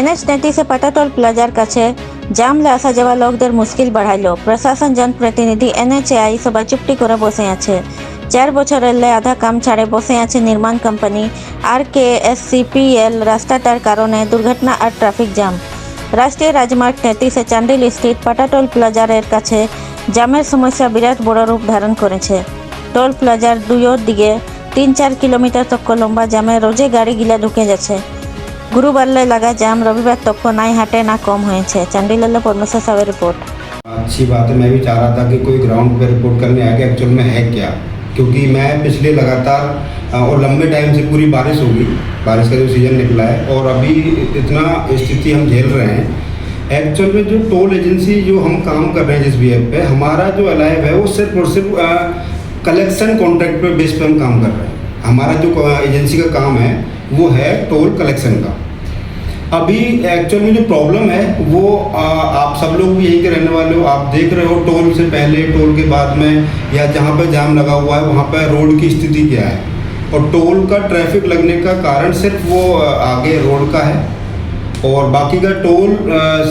NH-33 পাটাটোল প্লাজার কাছে জামলে আসা যাওয়া লোকদের মুশকিল বাড়াইল। প্রশাসন জনপ্রতিনিধি NHAI সবাই চুপটি করে বসে আছে। 4 বছরের আধা কাম ছাড়ে বসে আছে নির্মাণ কোম্পানি RKSCPL। রাস্তাটার কারণে দুর্ঘটনা আর ট্রাফিক জ্যাম। রাষ্ট্রীয় রাজমার্গ 33 চান্ডিল স্ট্রিট পাটাটোল প্লাজারের কাছে জামের সমস্যা বিরাট বড় রূপ ধারণ করেছে। টোল প্লাজার দুই দিকে 3-4 কিলোমিটার তক লম্বা জামে রোজে গাড়ি গিলা ঢুকে যাচ্ছে। गुरुवार लगा जाम, रविवार तक को नाई हटे ना कम हुए। चंडीगढ़ परमेश्वर साहब रिपोर्ट। अच्छी बात है। मैं भी चाह रहा था कि कोई ग्राउंड पे रिपोर्ट करने आ गया एक्चुअल में है क्या, क्योंकि मैं पिछले लगातार और लंबे टाइम से पूरी बारिश होगी, बारिश का जो सीज़न निकला है और अभी इतना स्थिति हम झेल रहे हैं। एक्चुअल में जो टोल एजेंसी जो हम काम कर रहे हैं जिस भी ऐप पे, हमारा जो अलाइव है वो सिर्फ और सिर्फ कलेक्शन कॉन्ट्रैक्ट पे बेस पे हम काम कर रहे हैं। हमारा जो एजेंसी का काम है वो है टोल कलेक्शन का। अभी एक्चुअल में जो प्रॉब्लम है वो आप सब लोग भी यहीं के रहने वाले हो, आप देख रहे हो टोल से पहले, टोल के बाद में, या जहाँ पे जाम लगा हुआ है वहाँ पे रोड की स्थिति क्या है। और टोल का ट्रैफिक लगने का कारण सिर्फ वो आगे रोड का है और बाकी का टोल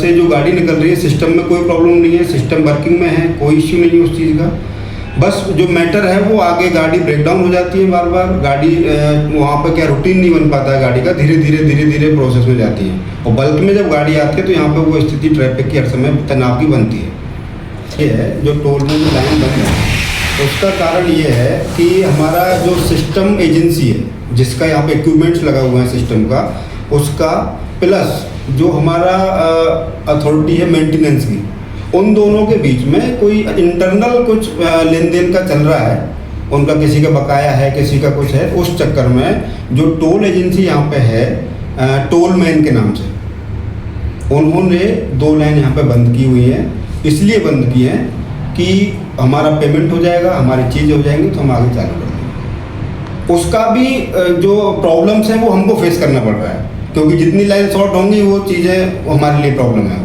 से जो गाड़ी निकल रही है सिस्टम में कोई प्रॉब्लम नहीं है, सिस्टम वर्किंग में है, कोई इश्यू नहीं है उस चीज़ का। बस जो मैटर है वो आगे गाड़ी ब्रेक डाउन हो जाती है बार बार, गाड़ी वहाँ पर क्या रूटीन नहीं बन पाता है गाड़ी का, धीरे धीरे प्रोसेस में जाती है। और बल्क में जब गाड़ी आती है तो यहाँ पर वो स्थिति ट्रैफिक की हर समय तनाव की बनती है। ये है जो टोल में जो लाइन बन है उसका कारण ये है कि हमारा जो सिस्टम एजेंसी है जिसका यहाँ पे इक्विपमेंट्स लगा हुआ है सिस्टम का, उसका प्लस जो हमारा अथॉरिटी है मेंटेनेंस की, उन दोनों के बीच में कोई इंटरनल कुछ लेन देन का चल रहा है। उनका किसी का बकाया है, किसी का कुछ है। उस चक्कर में जो टोल एजेंसी यहाँ पे है टोल मैन के नाम से, उन्होंने 2 लाइन यहाँ पे बंद की हुई हैं। इसलिए बंद की हैं कि हमारा पेमेंट हो जाएगा, हमारी चीज़ हो जाएंगी तो हम आगे चालू कर देंगे। उसका भी जो प्रॉब्लम्स हैं वो हमको फेस करना पड़ रहा है, क्योंकि जितनी लाइन शॉर्ट होंगी वो चीज़ें हमारे लिए प्रॉब्लम है।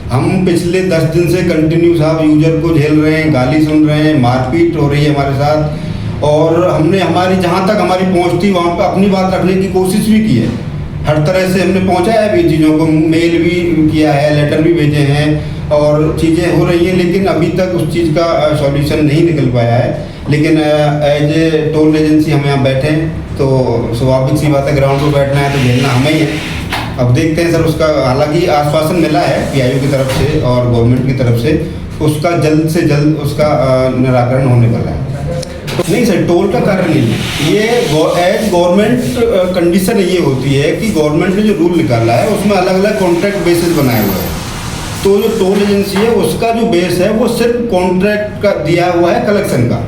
हम पिछले 10 दिन से कंटिन्यू साहब यूजर को झेल रहे हैं, गाली सुन रहे हैं, मारपीट हो रही है हमारे साथ। और हमने हमारी जहाँ तक हमारी पहुँच थी वहाँ पर अपनी बात रखने की कोशिश भी की है, हर तरह से हमने पहुँचाया भी चीज़ों को, मेल भी किया है, लेटर भी भेजे हैं और चीज़ें हो रही हैं, लेकिन अभी तक उस चीज़ का सॉल्यूशन नहीं निकल पाया है। लेकिन एज ए टोल एजेंसी हम यहाँ बैठे हैं तो स्वाभाविक सी बात है, ग्राउंड पर बैठना है तो झेलना हमें ही है। अब देखते हैं सर, उसका हालांकि आश्वासन मिला है PIO की तरफ से और गवर्नमेंट की तरफ से, उसका जल्द से जल्द उसका निराकरण होने वाला है। नहीं सर, टोल का कारण नहीं है ये, एज गवर्नमेंट कंडीशन ये होती है कि गवर्नमेंट ने जो रूल निकाला है उसमें अलग अलग कॉन्ट्रैक्ट बेसिस बनाए हुए हैं। तो जो टोल एजेंसी है उसका जो बेस है वो सिर्फ कॉन्ट्रैक्ट का दिया हुआ है कलेक्शन का।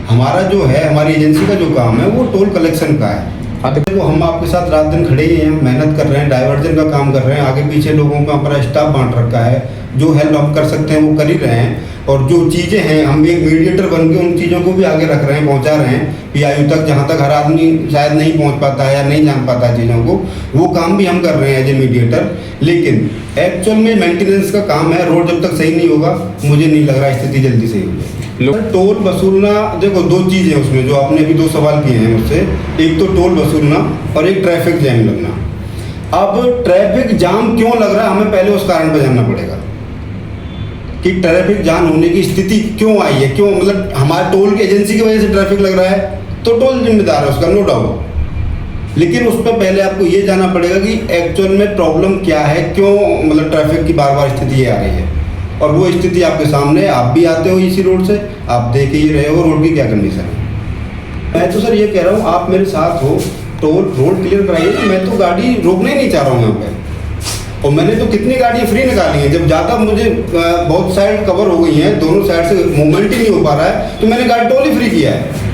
हमारा जो है, हमारी एजेंसी का जो काम है वो टोल कलेक्शन का है। तो हम आपके साथ रात दिन खड़े ही हैं, मेहनत कर रहे हैं, डाइवर्जन का काम कर रहे हैं, आगे पीछे लोगों का हमारा स्टाफ बांट रखा है, जो हेल्प हम कर सकते हैं वो कर ही रहे हैं। और जो चीज़ें हैं हम एक मीडिएटर बन के उन चीज़ों को भी आगे रख रहे हैं, पहुंचा रहे हैं PIO तक, जहां तक हर आदमी शायद नहीं पहुंच पाता है या नहीं जान पाता है चीज़ों को, वो काम भी हम कर रहे हैं एज ए मीडिएटर। लेकिन एक्चुअल में मेंटेनेंस का काम है, रोड जब तक सही नहीं होगा मुझे नहीं लग रहा स्थिति जल्दी सही हो जाएगी। टोल वसूलना, देखो 2 चीज़ें हैं उसमें, जो आपने अभी 2 सवाल किए हैं मुझसे, एक तो टोल वसूलना और एक ट्रैफिक जैम लगना। अब ट्रैफिक जाम क्यों लग रहा है, हमें पहले उस कारण पर जानना पड़ेगा कि ट्रैफिक जाम होने की स्थिति क्यों आई है, क्यों, मतलब हमारे टोल की एजेंसी की वजह से ट्रैफिक लग रहा है तो टोल जिम्मेदार है उसका, नो डाउट। लेकिन उस पर पहले आपको ये जानना पड़ेगा कि एक्चुअल में प्रॉब्लम क्या है, क्यों मतलब ट्रैफिक की बार बार स्थिति ये आ रही है। और वो स्थिति आपके सामने, आप भी आते हो इसी रोड से, आप देख ही रहे हो रोड की क्या कंडीशन है। मैं तो सर ये कह रहा हूँ आप मेरे साथ हो, टोल रोड क्लियर कराइए। मैं तो गाड़ी रोकना ही नहीं चाह रहा हूँ यहाँ पे, और मैंने तो कितनी गाड़ियाँ फ्री निकाली हैं। जब ज़्यादा मुझे बहुत साइड कवर हो गई हैं, दोनों साइड से मूवमेंट ही नहीं हो पा रहा है, तो मैंने गाड़ी टोल ही फ्री किया है।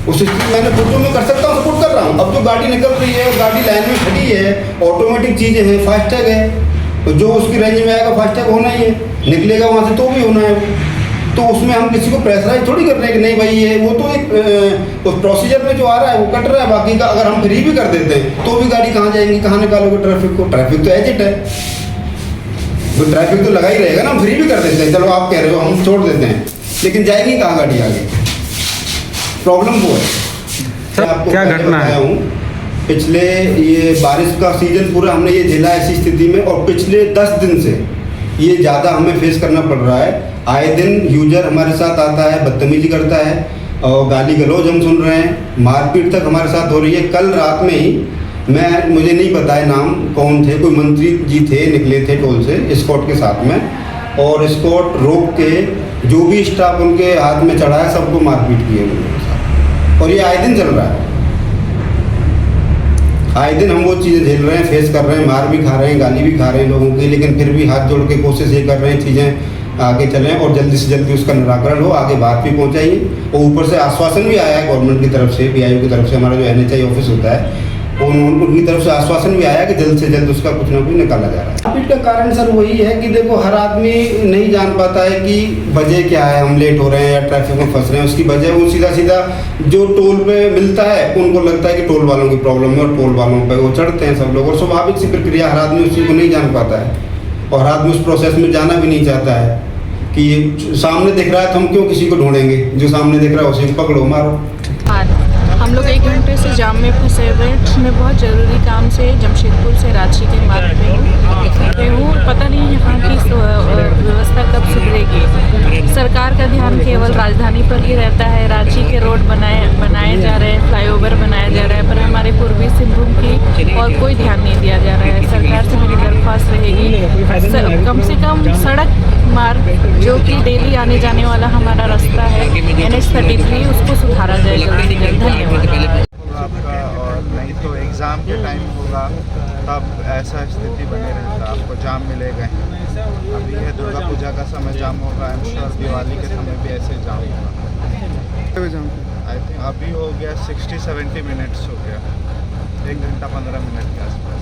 उस स्थिति मैंने खुद जो मैं कर सकता हूँ सपोर्ट कर रहा हूँ। अब जो गाड़ी निकल रही है, गाड़ी लाइन में खड़ी है, ऑटोमेटिक चीज़ें हैं, फास्टैग है, तो जो उसकी रेंज में आएगा फास्टैग होना ही है, निकलेगा वहाँ से तो भी होना है। तो उसमें हम किसी को प्रेशराइज थोड़ी कर रहे हैं कि नहीं भाई ये, वो तो एक उस प्रोसीजर में जो आ रहा है वो कट रहा है। बाकी का अगर हम फ्री भी कर देते हैं तो भी गाड़ी कहाँ जाएंगी, कहाँ निकालोगे ट्रैफिक को? ट्रैफिक तो एज इट है, वो ट्रैफिक तो लगा ही रहेगा ना। हम फ्री भी कर देते हैं, चलो आप कह रहे हो हम छोड़ देते हैं, लेकिन जाएगी कहाँ गाड़ी आगे? प्रॉब्लम वो है। सर क्या घटना है? पिछले ये बारिश का सीजन पूरा हमने ये झेला ऐसी स्थिति में, और पिछले 10 दिन से ये ज़्यादा हमें फेस करना पड़ रहा है। आए दिन यूजर हमारे साथ आता है, बदतमीजी करता है और गाली गलौज हम सुन रहे हैं, मारपीट तक हमारे साथ हो रही है। कल रात में ही मुझे नहीं पता है नाम कौन थे, कोई मंत्री जी थे, निकले थे टोल से एस्कॉर्ट के साथ में, और एस्कॉर्ट रोक के जो भी स्टाफ उनके हाथ में चढ़ा है सबको मारपीट की है उनके साथ। और ये आए दिन चल रहा है, आए दिन हम वो चीज़ें झेल रहे हैं, फेस कर रहे हैं, मार भी खा रहे हैं, गाली भी खा रहे हैं लोगों की, लेकिन फिर भी हाथ जोड़ के कोशिश ये कर रहे हैं चीज़ें आगे चलें और जल्दी से जल्दी उसका निराकरण हो, आगे बात भी पहुंचाइए। और ऊपर से आश्वासन भी आया है गवर्नमेंट की तरफ से, PIO की तरफ से, हमारा जो NHI ऑफिस होता है उनकी तरफ से आश्वासन भी आया कि जल्द से जल्द उसका कुछ ना कुछ निकाला जा रहा है। मारपीट का कारण सर वही है कि देखो हर आदमी नहीं जान पाता है कि वजह क्या है, हम लेट हो रहे हैं या ट्रैफिक में फंस रहे हैं, उसकी वजह वो सीधा सीधा जो टोल पे मिलता है उनको लगता है कि टोल वालों की प्रॉब्लम है और टोल वालों पे वो चढ़ते हैं सब लोग, और स्वाभाविक सी प्रक्रिया, हर आदमी उस चीज़ को नहीं जान पाता है और हर आदमी उस प्रोसेस में जाना भी नहीं चाहता है कि ये सामने दिख रहा है तो हम क्यों किसी को ढूंढेंगे, जो सामने दिख रहा है उसी को पकड़ो मारो। हम लोग 1 घंटे से जाम में फंसे हुए। मैं बहुत ज़रूरी काम से जमशेदपुर से रांची के मार्ग पे हूँ। पता नहीं यहाँ की व्यवस्था कब सुधरेगी। सरकार का ध्यान केवल राजधानी पर ही रहता है। रांची के रोड बनाए जा रहे हैं, फ्लाईओवर बनाया जा रहा है, पर हमारे पूर्वी सिंहभूम की और कोई ध्यान नहीं दिया जा रहा है। सरकार से मेरी दरख्वास्त रहेगी कम से कम सड़क मार्ग जो कि डेली आने जाने वाला हमारा रास्ता है NH-33 उसको सुधारा जाए जल्द से जल्द। धन्यवाद। आपका और नहीं तो एग्ज़ाम के टाइम होगा तब ऐसा स्थिति बने रहता, आपको जाम मिलेगा ही। अभी है दुर्गा पूजा का समय जाम होगा, आई एम श्योर दिवाली के समय भी ऐसे जाम होगा। आई थिंक अभी हो गया 60-70 मिनट्स हो गया, 1 घंटा 15 मिनट के आसपास।